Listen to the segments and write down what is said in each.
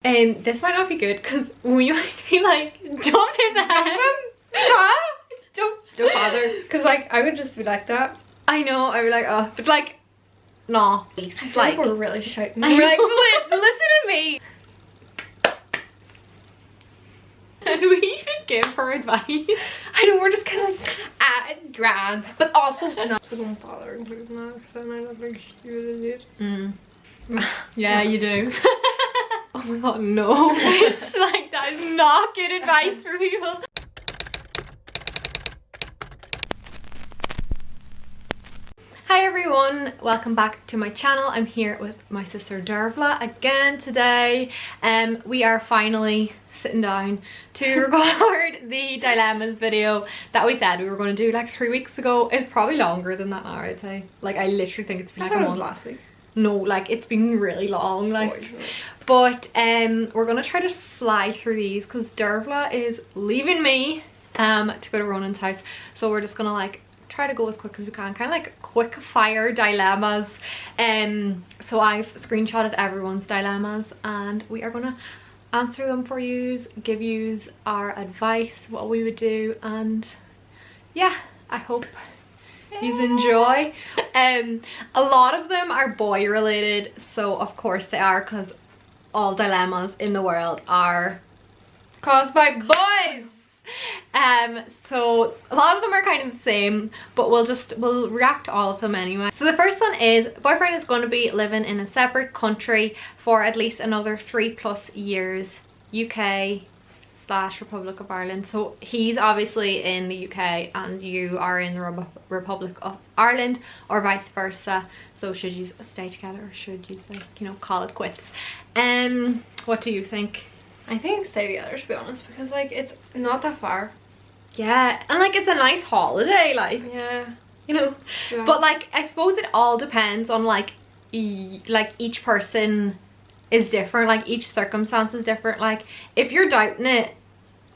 This might not be good because we might be like, jump his head. Don't bother. Because like, I would just be like that. I know, I'd be like, oh, but like, no. I feel like we're really shouting. I'm like, listen to me. And we should give her advice. I know, we're just kind of like, grand. But also, not. So don't bother including that because I might look like a stupid idiot. Yeah, you do. Oh my god, no. It's like, that is not good advice for people. Hi everyone, welcome back to my channel. I'm here with my sister Dervla again today. We are finally sitting down to record the dilemmas video that we said we were going to do like 3 weeks ago. It's probably longer than that now, I'd say. Like, I literally think it's been like a month. Last week. No, like it's been really long, like. But we're gonna try to fly through these because Dervla is leaving me to go to Ronan's house. So we're just gonna like try to go as quick as we can, kind of like quick fire dilemmas. So I've screenshotted everyone's dilemmas and we are gonna answer them for yous, give yous our advice, what we would do, and yeah, I hope you enjoy. A lot of them are boy related, so of course they are, because all dilemmas in the world are caused by boys. So a lot of them are kind of the same, but we'll react to all of them anyway. So the first one is, boyfriend is going to be living in a separate country for at least another 3+ years, UK/Republic of Ireland. So he's obviously in the UK and you are in the Republic of Ireland, or vice versa. So should you stay together or should you, like, you know, call it quits? What do you think? I think stay together, to be honest, because like it's not that far. Yeah, and like it's a nice holiday, like, yeah, you know. Yeah. But like I suppose it all depends on like each person is different, like each circumstance is different. Like if you're doubting it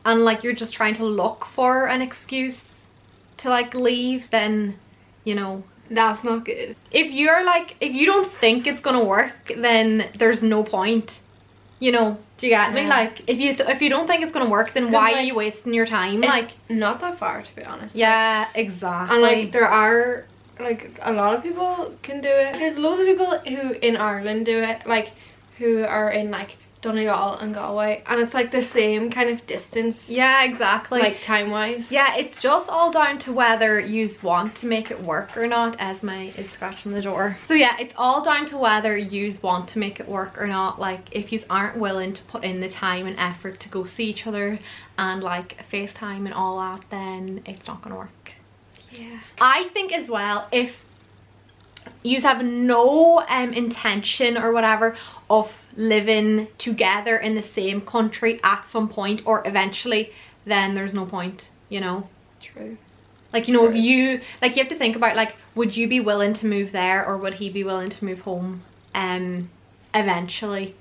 and like you're just trying to look for an excuse to like leave, then you know that's not good. If you're like, if you don't think it's gonna work, then there's no point, you know. Do you get me? Like if you don't think it's gonna work, then why, like, are you wasting your time? Like, not that far, to be honest. Yeah, exactly. And like there are like a lot of people can do it. There's loads of people who in Ireland do it, like who are in like Donegal and Galway, and it's like the same kind of distance. Yeah, exactly. Like time wise. Yeah, it's just all down to whether you want to make it work or not. Esme is scratching the door. So yeah, it's all down to whether you want to make it work or not. Like if you aren't willing to put in the time and effort to go see each other and like FaceTime and all that, then it's not gonna work. Yeah. I think as well, if you have no intention or whatever of living together in the same country at some point or eventually, then there's no point, you know. True. Like, you know, if you like, you have to think about like, would you be willing to move there or would he be willing to move home eventually,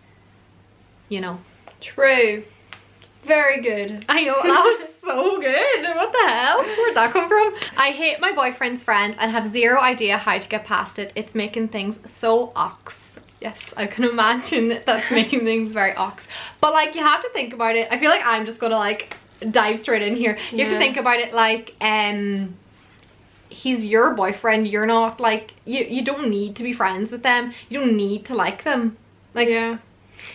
you know. True. Very good. I know, that was so good. What the hell? Where'd that come from? I hate my boyfriend's friends and have zero idea how to get past it. It's making things so ox. Yes, I can imagine that's making things very ox. But like, you have to think about it. I feel like I'm just gonna like dive straight in here. You have to think about it like, he's your boyfriend. You're not like, you don't need to be friends with them. You don't need to like them. Like, yeah.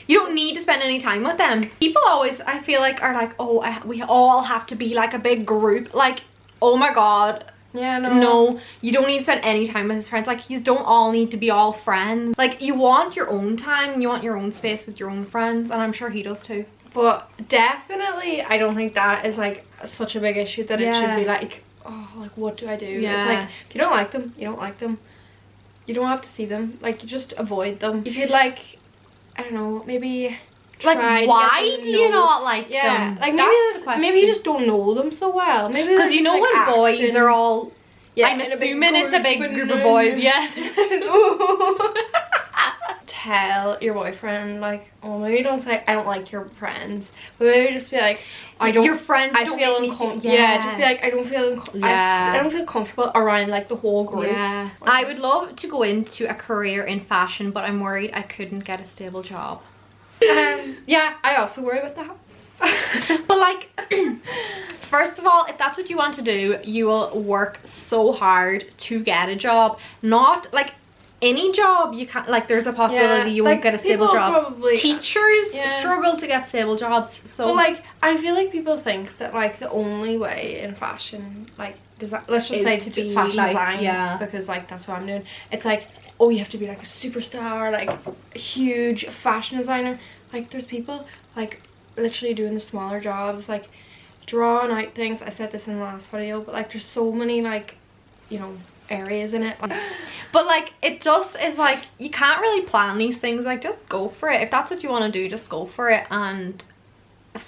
You don't need to spend any time with them. People always, I feel like, are like, oh, we all have to be like a big group. Like, oh my god. Yeah, no, you don't need to spend any time with his friends. Like, you don't all need to be all friends. Like, you want your own time, you want your own space with your own friends, and I'm sure he does too. But definitely, I don't think that is like such a big issue that it should be like, oh, like what do I do? Yeah. It's like, if you don't like them, you don't like them. You don't have to see them. Like, you just avoid them. If you'd like, I don't know, maybe like, why do you not like them? Like maybe you just don't know them so well. Maybe because you know, like, when boys action. are all, yeah, I'm assuming it's a big group of boys. Yeah. Tell your boyfriend like, oh, maybe don't say I don't like your friends, but maybe just be like, I don't. Your friends. I feel uncomfortable. Yeah, just be like, I don't feel. I don't feel comfortable around like the whole group. Yeah. I would love to go into a career in fashion, but I'm worried I couldn't get a stable job. Yeah, I also worry about that. But like, first of all, if that's what you want to do, you will work so hard to get a job. Not like any job you can't, like there's a possibility you won't get a stable job. Teachers struggle to get stable jobs. So well, like I feel like people think that like the only way in fashion, like let's just say to be fashion design, because like that's what I'm doing. It's like, oh, you have to be like a superstar, like a huge fashion designer. Like there's people like literally doing the smaller jobs, like drawing out things. I said this in the last video, but like there's so many like, you know, areas in it. But like it just is like, you can't really plan these things. Like just go for it. If that's what you want to do, just go for it and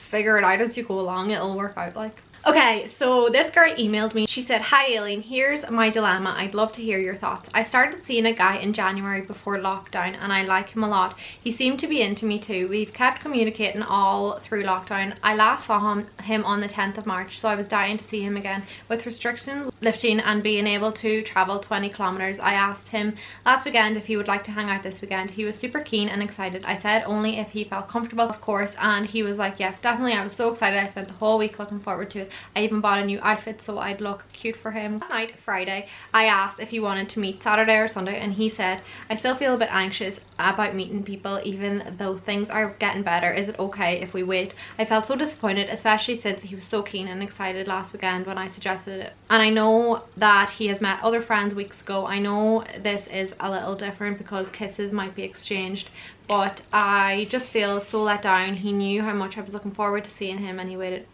figure it out as you go along. It'll work out. Like, okay, so this girl emailed me. She said, hi Aileen, here's my dilemma. I'd love to hear your thoughts. I started seeing a guy in January before lockdown and I like him a lot. He seemed to be into me too. We've kept communicating all through lockdown. I last saw him on the 10th of March, so I was dying to see him again. With restrictions lifting and being able to travel 20 kilometers, I asked him last weekend if he would like to hang out this weekend. He was super keen and excited. I said only if he felt comfortable, of course, and he was like, yes, definitely. I was so excited. I spent the whole week looking forward to it. I even bought a new outfit so I'd look cute for him. Last night, Friday, I asked if he wanted to meet Saturday or Sunday and he said, I still feel a bit anxious about meeting people even though things are getting better. Is it okay if we wait? I felt so disappointed, especially since he was so keen and excited last weekend when I suggested it. And I know that he has met other friends weeks ago. I know this is a little different because kisses might be exchanged, but I just feel so let down. He knew how much I was looking forward to seeing him and he waited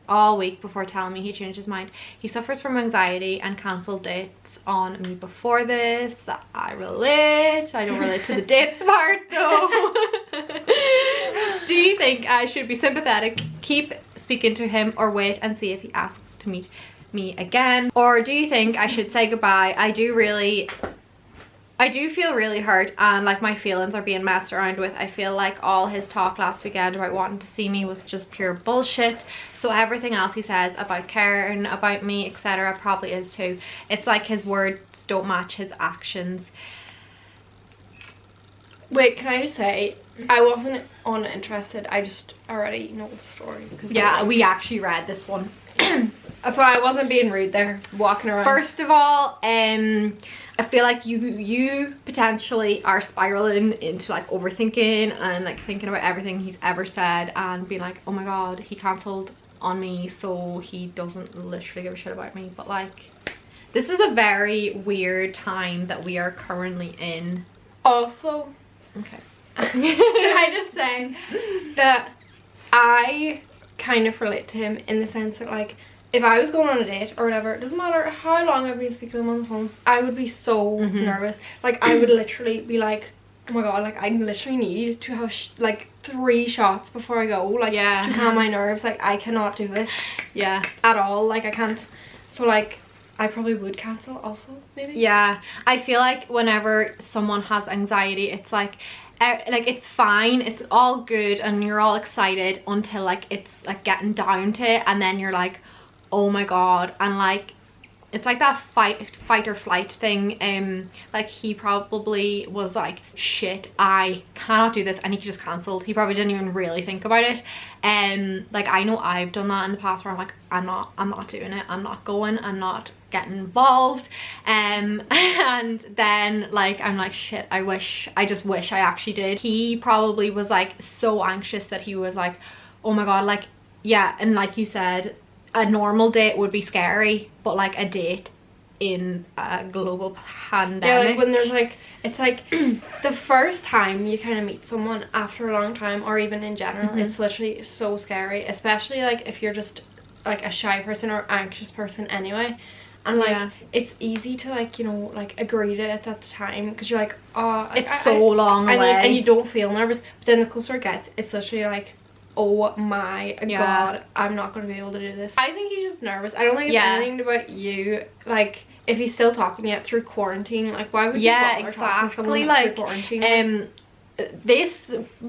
all week before telling me he changed his mind. He suffers from anxiety and cancelled dates on me before this. I relate. I don't relate to the dates part though. Do you think I should be sympathetic, keep speaking to him, or wait and see if he asks to meet me again? Or do you think I should say goodbye? I do feel really hurt and like my feelings are being messed around with. I feel like all his talk last weekend about wanting to see me was just pure bullshit. So everything else he says about caring about me, etc. probably is too. It's like his words don't match his actions. Wait, can I just say, I wasn't uninterested. I just already know the story. Yeah, we actually read this one. That's why I wasn't being rude there, walking around. First of all, I feel like you potentially are spiraling into like overthinking and like thinking about everything he's ever said and being like, oh my god, he cancelled on me, so he doesn't literally give a shit about me. But like, this is a very weird time that we are currently in. Also, okay, can I just say that I kind of relate to him in the sense that like, if I was going on a date or whatever, it doesn't matter how long I've been speaking to him on the phone, I would be so nervous. Like I would literally be like, oh my god, like I literally need to have like 3 shots before I go, like to calm my nerves. Like I cannot do this at all. Like I can't. So like I probably would cancel also, maybe. Yeah, I feel like whenever someone has anxiety, it's like it's fine, it's all good and you're all excited until like it's like getting down to it, and then you're like, oh my god. And like it's like that fight or flight thing. Like he probably was like, shit, I cannot do this, and he just cancelled. He probably didn't even really think about it. Like I know I've done that in the past where I'm like, I'm not doing it, I'm not going, I'm not getting involved. And then like I'm like, shit, I just wish I actually did. He probably was like so anxious that he was like, oh my god, like yeah. And like you said, a normal date would be scary, but like a date in a global pandemic, yeah, like when there's like, it's like the first time you kind of meet someone after a long time, or even in general, it's literally so scary, especially like if you're just like a shy person or anxious person anyway. And like it's easy to like, you know, like agree to it at the time because you're like, oh, like, it's so long away, and you don't feel nervous. But then the closer it gets, it's literally like, oh my god, I'm not going to be able to do this. I think he's just nervous. I don't think it's anything about you. Like if he's still talking yet through quarantine, like why would you bother talking to someone like through quarantine?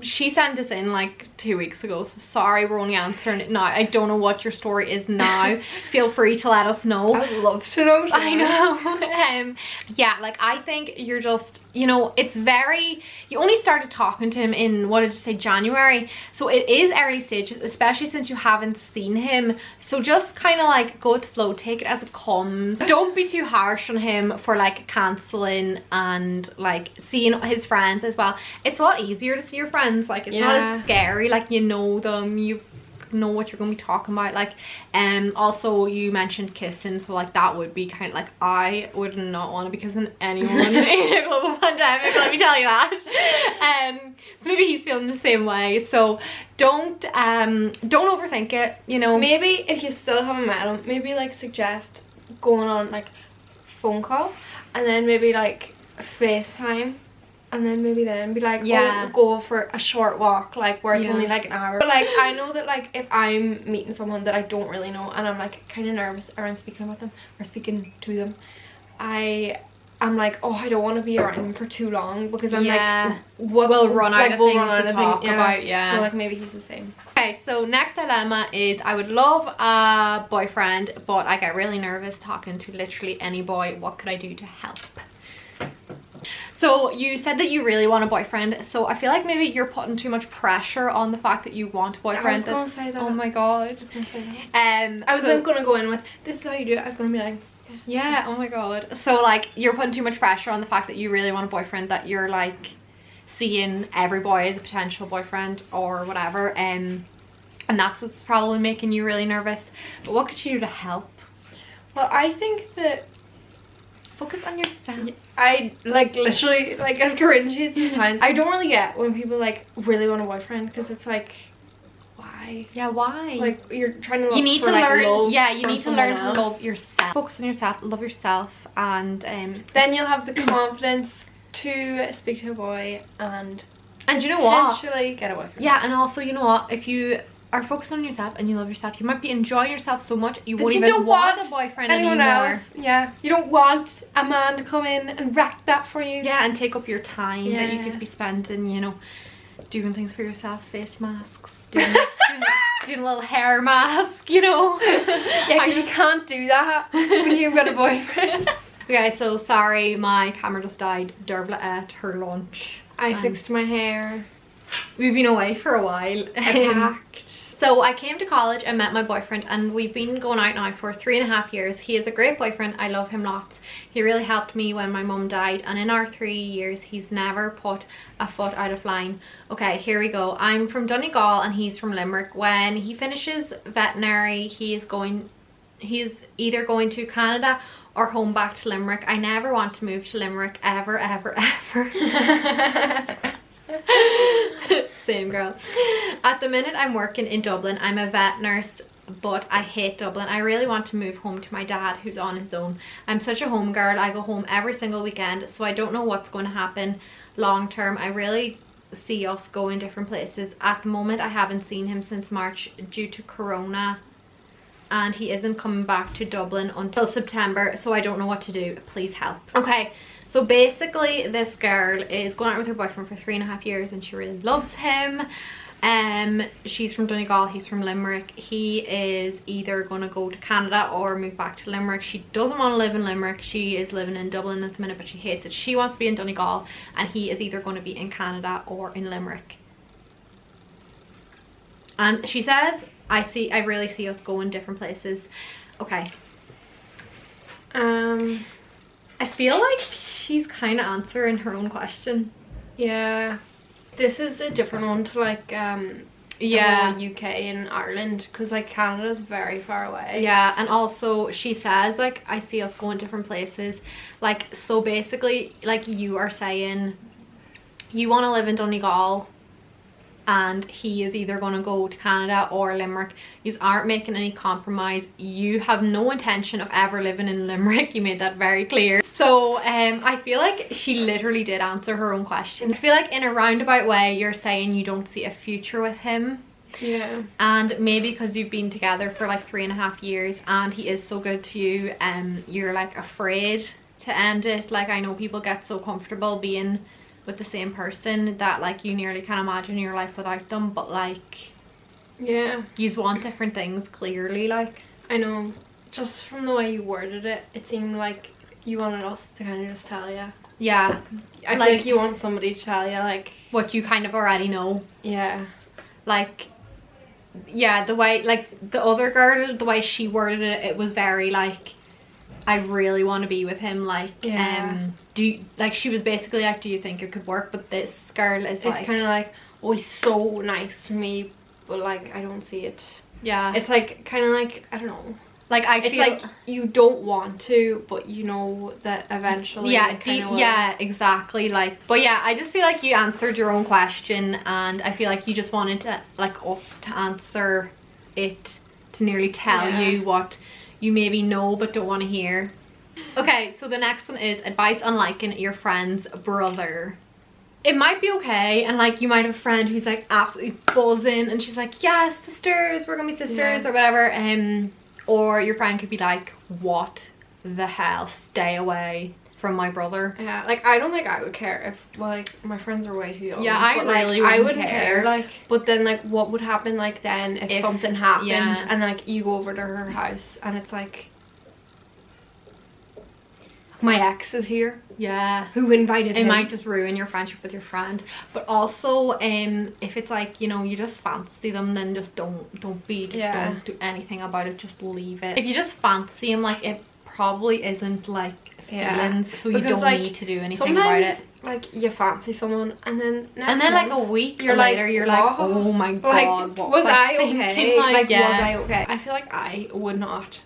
She sent this in like 2 weeks ago, so sorry we're only answering it now. I don't know what your story is now. Feel free to let us know. I'd love to know. I know. Yeah, like I think you're just, you know, it's very, you only started talking to him in, what did you say, January, so it is early stages, especially since you haven't seen him. So just kind of like go with the flow, take it as it comes. Don't be too harsh on him for like cancelling and like seeing his friends as well. It's a lot easier to see your friends, like it's not as scary, like you know them, you know what you're going to be talking about. Like also you mentioned kissing, so like that would be kind of like, I would not want to be kissing anyone in a global pandemic, let me tell you that. So maybe he's feeling the same way, so don't overthink it, you know. Maybe if you still haven't met him, maybe like suggest going on like phone call, and then maybe like FaceTime, and then maybe then be like, oh, go for a short walk, like where it's only like an hour. But like I know that like if I'm meeting someone that I don't really know and I'm like kind of nervous around speaking about them or speaking to them, I'm like, oh, I don't want to be around them for too long, because I'm like, what we'll run out of things to talk about. So like maybe he's the same. Okay, so next dilemma is, I would love a boyfriend, but I get really nervous talking to literally any boy. What could I do to help? So you said that you really want a boyfriend, so I feel like maybe you're putting too much pressure on the fact that you want a boyfriend. I was gonna say that. Oh my god. I was gonna go in with, this is how you do it. I was gonna be like, yeah, oh my god. So like you're putting too much pressure on the fact that you really want a boyfriend, that you're like seeing every boy as a potential boyfriend or whatever, and that's what's probably making you really nervous. But what could you do to help? Well, I think that focus on yourself. I like literally, like, as cringy as it sounds, I don't really get when people like really want a boyfriend, because it's like, why? Yeah, why? Like you're trying to look you need for, to like, learn. love. Yeah, you need to learn else. to love yourself. Focus on yourself, love yourself, and then you'll have the confidence to speak to a boy and you know what? potentially get a boyfriend. Yeah, and also, you know what? If you are focused on yourself and you love yourself, you might be enjoying yourself so much you won't even want a boyfriend anyone anymore. Else. Yeah, you don't want a man to come in and wreck that for you. Yeah, and take up your time that you could be spending, you know, doing things for yourself, face masks, doing a little hair mask, you know. Yeah, because you can't do that when you've got a boyfriend. Okay, so sorry, my camera just died. Dervla ate her lunch. I fixed my hair. We've been away for a while. I packed. So I came to college and met my boyfriend, and we've been going out now for 3.5 years. He is a great boyfriend. I love him lots. He really helped me when my mum died, and in our 3 years he's never put a foot out of line. Okay, here we go. I'm from Donegal and he's from Limerick. When he finishes veterinary, he's either going to Canada or home back to Limerick. I never want to move to Limerick ever, ever, ever. Same girl. At the minute I'm working in Dublin. I'm a vet nurse, but I hate Dublin. I really want to move home to my dad, who's on his own. I'm such a home girl. I go home every single weekend, so I don't know what's going to happen long term. I really see us going different places. At the moment I haven't seen him since March due to Corona, and he isn't coming back to Dublin until September, so I don't know what to do. Please help. Okay, so basically this girl is going out with her boyfriend for 3.5 years and she really loves him. She's from Donegal, he's from Limerick. He is either going to go to Canada or move back to Limerick. She doesn't want to live in Limerick. She is living in Dublin at the minute, but she hates it. She wants to be in Donegal, and he is either going to be in Canada or in Limerick. And she says, I really see us going different places. Okay. I feel like she's kind of answering her own question. Yeah, this is a different one to like UK and Ireland, because like Canada's very far away. Yeah, and also she says like, I see us going different places. Like, so basically, like, you are saying you want to live in Donegal and he is either going to go to Canada or Limerick. You aren't making any compromise. You have no intention of ever living in Limerick. You made that very clear. So I feel like she literally did answer her own question. I feel like in a roundabout way you're saying you don't see a future with him. Yeah. And maybe because you've been together for like 3.5 years and he is so good to you, you're like afraid to end it. Like, I know people get so comfortable being with the same person that like you nearly can't imagine your life without them, but like, yeah, you want different things clearly. Like, I know, just from the way you worded it, it seemed like you wanted us to kind of just tell you Yeah. I feel like you want somebody to tell you like what you kind of already know. Yeah. Like, yeah, the way, like, the other girl, the way she worded it, it was very like, I really want to be with him, like, do you, like, she was basically like, do you think it could work? But this girl is like, it's kind of like, oh, he's so nice to me, but like I don't see it. Yeah, it's like kind of like, I don't know, like it's feel like you don't want to, but you know that eventually. Yeah, exactly. Like, but yeah, I just feel like you answered your own question, and I feel like you just wanted to, like, us to answer it, to nearly tell you what you maybe know but don't want to hear. Okay, so the next one is advice on liking your friend's brother. It might be okay, and like you might have a friend who's like absolutely buzzing and she's like, yes, sisters, we're gonna be sisters, or whatever, or your friend could be like, what the hell, stay away from my brother. Yeah, like I don't think I would care if, well, like, my friends are way too young. Yeah, I wouldn't care. Like, but then like what would happen like then if something happened and like you go over to her house and it's like, my ex is here. Yeah, who invited him? It might just ruin your friendship with your friend. But also, if it's like, you know, you just fancy them, then just don't do anything about it. Just leave it. If you just fancy him, like, it probably isn't like feelings, so you don't need to do anything about it. Like, you fancy someone and then like a week later you're like, oh my god, what was I okay? Like, was I okay? I feel like I would not.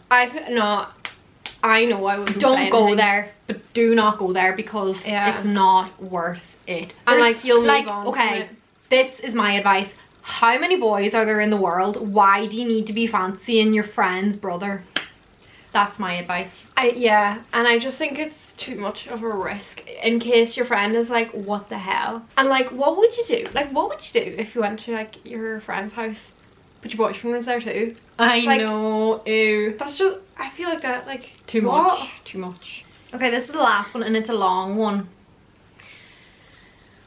I know I wouldn't. Don't go there, but do not go there, because it's not worth it. And like, you'll move on. Okay, this is my advice. How many boys are there in the world? Why do you need to be fancying your friend's brother? That's my advice. And I just think it's too much of a risk in case your friend is like, what the hell? And like, what would you do? Like, what would you do if you went to like your friend's house but your boyfriend was there too? I know, ew. That's just, I feel like that, like, too much. Okay, this is the last one and it's a long one.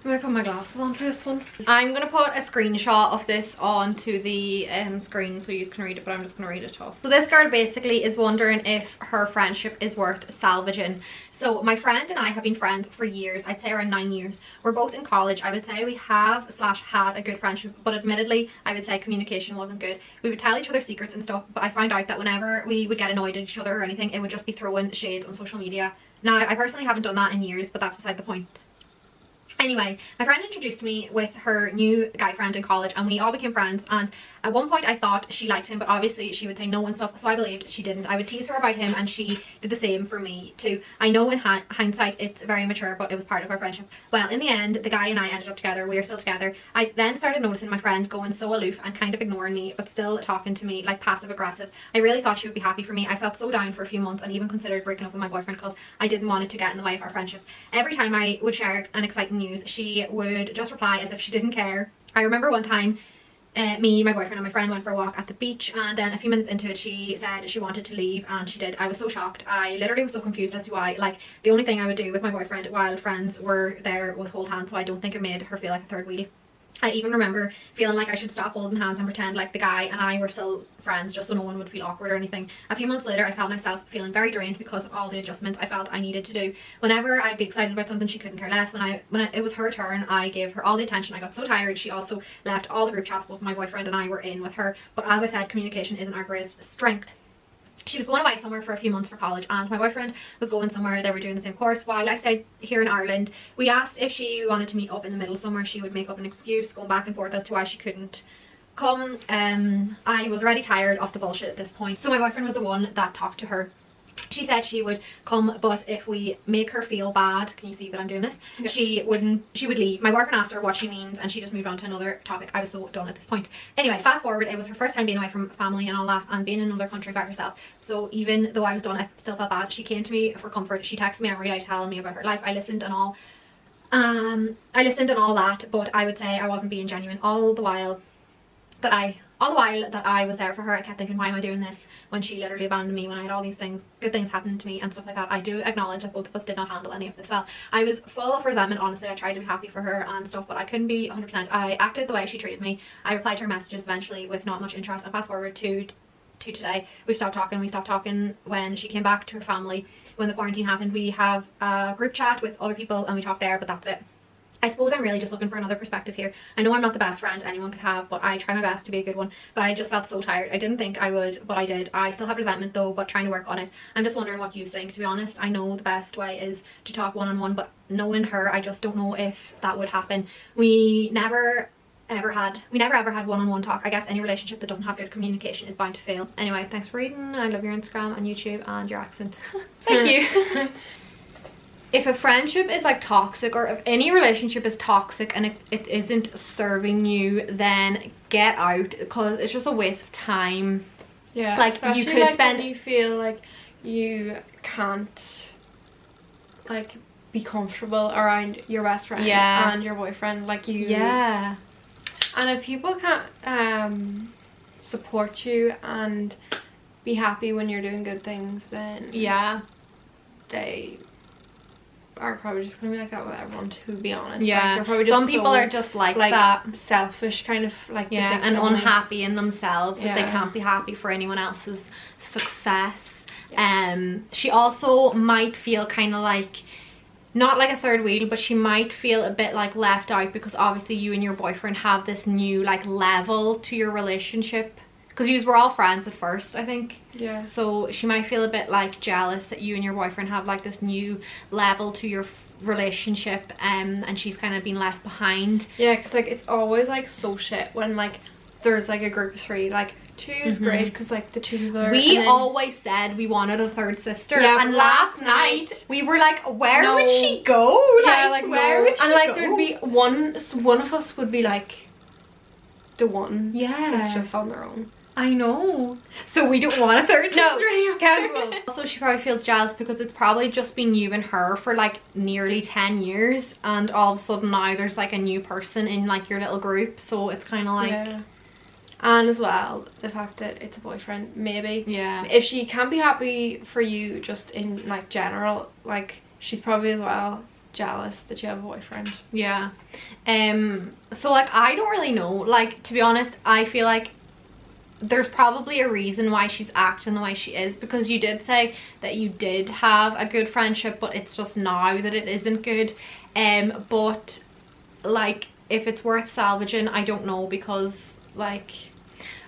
I'm gonna put my glasses on for this one. I'm gonna put a screenshot of this onto the screen so you can read it, but I'm just gonna read it to us. So this girl basically is wondering if her friendship is worth salvaging. So my friend and I have been friends for years, I'd say around 9 years. We're both in college. I would say we have / had a good friendship, but admittedly I would say communication wasn't good. We would tell each other secrets and stuff, but I found out that whenever we would get annoyed at each other or anything, it would just be throwing shades on social media. Now, I personally haven't done that in years, but that's beside the point. Anyway, my friend introduced me with her new guy friend in college and we all became friends, and at one point I thought she liked him, but obviously she would say no and stuff, so I believed she didn't. I would tease her about him and she did the same for me too. I know in hindsight it's very immature, but it was part of our friendship. Well, in the end, the guy and I ended up together. We are still together. I then started noticing my friend going so aloof and kind of ignoring me, but still talking to me like passive aggressive. I really thought she would be happy for me. I felt so down for a few months and even considered breaking up with my boyfriend because I didn't want it to get in the way of our friendship. Every time I would share an exciting news, she would just reply as if she didn't care. I remember one time me, my boyfriend and my friend went for a walk at the beach, and then a few minutes into it she said she wanted to leave, and she did. I was so shocked. I literally was so confused as to why. Like, the only thing I would do with my boyfriend while friends were there was hold hands, so I don't think it made her feel like a third wheel. I even remember feeling like I should stop holding hands and pretend like the guy and I were still friends, just so no one would feel awkward or anything. A few months later I found myself feeling very drained because of all the adjustments I felt I needed to do. Whenever I'd be excited about something, she couldn't care less. When it was her turn, I gave her all the attention. I got so tired. She also left all the group chats both my boyfriend and I were in with her, but as I said, communication isn't our greatest strength. She was going away somewhere for a few months for college, and my boyfriend was going somewhere. They were doing the same course while I stayed here in Ireland. We asked if she wanted to meet up in the middle somewhere. She would make up an excuse, going back and forth as to why she couldn't come. I was already tired of the bullshit at this point, so my boyfriend was the one that talked to her. She said she would come, but if we make her feel bad, can you see that I'm doing this? Yeah. She would leave. My boyfriend asked her what she means and she just moved on to another topic. I was so done at this point. Anyway, fast forward, it was her first time being away from family and all that, and being in another country by herself. So even though I was done, I still felt bad. She came to me for comfort. She texted me every day telling me about her life. I listened and all. I listened and all that, but I would say I wasn't being genuine. All the while that I was there for her, I kept thinking, why am I doing this when she literally abandoned me, when I had all these things, good things happening to me and stuff like that. I do acknowledge that both of us did not handle any of this well. I was full of resentment, honestly. I tried to be happy for her and stuff, but I couldn't be 100%. I acted the way she treated me. I replied to her messages eventually with not much interest, and fast forward to today, we stopped talking when she came back to her family. when the quarantine happened, we have a group chat with other people and we talk there, but that's it. I suppose I'm really just looking for another perspective here. I know I'm not the best friend anyone could have, but I try my best to be a good one. But I just felt so tired. I didn't think I would, but I did. I still have resentment though, but trying to work on it. I'm just wondering what you think, to be honest. I know the best way is to talk one-on-one, but knowing her, I just don't know if that would happen. We never ever had one-on-one talk. I guess any relationship that doesn't have good communication is bound to fail. Anyway, thanks for reading. I love your Instagram and YouTube and your accent. Thank you. If a friendship is like toxic, or if any relationship is toxic and it isn't serving you, then get out, because it's just a waste of time. Yeah, like especially you could like spend when you feel like you can't like be comfortable around your best friend and your boyfriend, like you. Yeah. And if people can't support you and be happy when you're doing good things, then yeah, they are probably just gonna be like that with everyone, to be honest. Yeah, like, they're probably just some people are just like that, selfish kind of, like, yeah, and unhappy in themselves that they Yeah. can't be happy for anyone else's success. Yes. She also might feel kind of like, not like a third wheel, but she might feel a bit like left out, because obviously you and your boyfriend have this new like level to your relationship, because you were all friends at first, I think. Yeah. So she might feel a bit like jealous that you and your boyfriend have like this new level to your relationship, and she's kind of been left behind. Yeah, because like it's always like so shit when like there's like a group of three. Like two is great because like the two people are, we always said we wanted a third sister, yeah, and last night we were like, where would she go? Yeah, like where would she and like go? there'd be one of us would be like the one that's just on their own. I know. So we don't want a third No, sister. cancel. Also, she probably feels jealous because it's probably just been you and her for like nearly 10 years, and all of a sudden now there's like a new person in like your little group, so it's kind of like... Yeah. And as well, the fact that it's a boyfriend, maybe. Yeah. If she can't be happy for you just in like general, like she's probably as well jealous that you have a boyfriend. Yeah. So like I don't really know. Like, to be honest, I feel like there's probably a reason why she's acting the way she is, because you did say that you did have a good friendship, but it's just now that it isn't good. But like, if it's worth salvaging, I don't know, because like,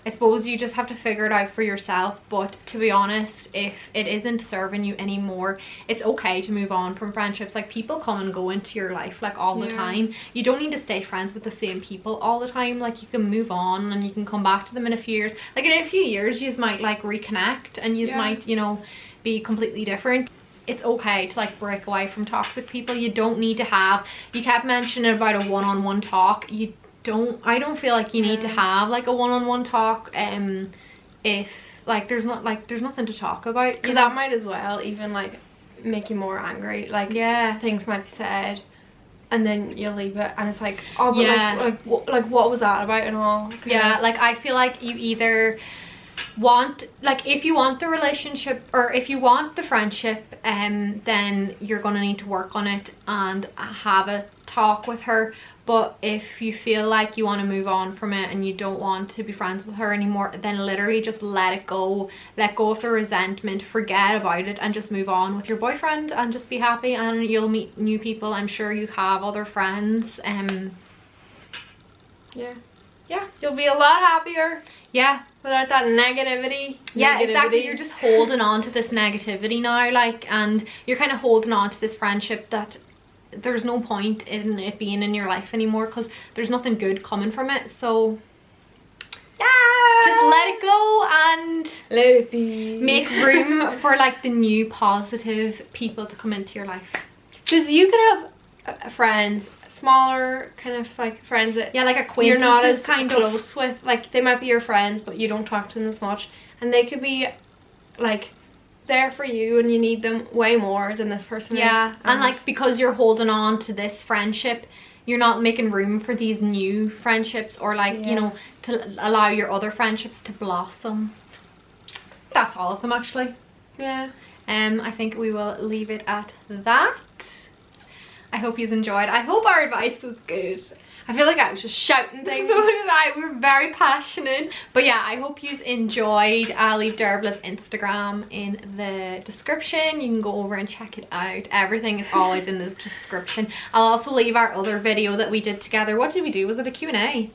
I suppose you just have to figure it out for yourself. But to be honest, if it isn't serving you anymore, it's okay to move on from friendships. Like, people come and go into your life like all the time. You don't need to stay friends with the same people all the time. Like, you can move on and you can come back to them in a few years. Like, in a few years you might like reconnect, and you might, you know, be completely different. It's okay to like break away from toxic people. You don't need to have, you kept mentioning about a one-on-one talk. I don't feel like you need to have like a one-on-one talk if like there's nothing to talk about, because that might as well even like make you more angry. Like, yeah, things might be said and then you'll leave it and it's like, oh, but like what was that about and all. Yeah, like I feel like you either want, like, if you want the relationship or if you want the friendship, then you're gonna need to work on it and have a talk with her. But if you feel like you want to move on from it and you don't want to be friends with her anymore, then literally just let it go. Let go of the resentment, forget about it, and just move on with your boyfriend and just be happy, and you'll meet new people. I'm sure you have other friends. Yeah, you'll be a lot happier. Yeah. Without that negativity. Yeah, exactly. You're just holding on to this negativity now, like, and you're kind of holding on to this friendship that there's no point in it being in your life anymore, because there's nothing good coming from it. So yeah, just let it go and let it be. Make room for like the new positive people to come into your life. Because you could have friends, smaller kind of like friends that like acquaintances you're not as kind of close with. Like, they might be your friends but you don't talk to them as much, and they could be like there for you and you need them way more than this person is. And like, because you're holding on to this friendship, you're not making room for these new friendships, or like, you know, to allow your other friendships to blossom. That's all of them, actually. Yeah. I think we will leave it at that. I hope you enjoyed. I hope our advice was good. I feel like I was just shouting things. So did I. We were very passionate. But yeah, I hope you enjoyed. I'll leave Derbla's Instagram in the description. You can go over and check it out. Everything is always in the description. I'll also leave our other video that we did together. What did we do? Was it a Q&A?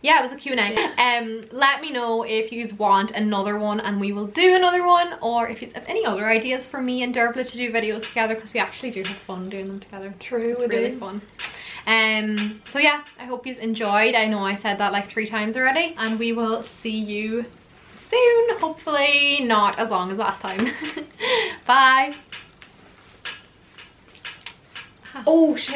Yeah, it was a Q&A. Yeah. Let me know if you want another one and we will do another one, or if you have any other ideas for me and Derbla to do videos together, because we actually do have fun doing them together. True, it's really fun. So yeah, I hope you enjoyed. I know I said that like 3 times already, and we will see you soon. Hopefully not as long as last time. Bye. Oh shit.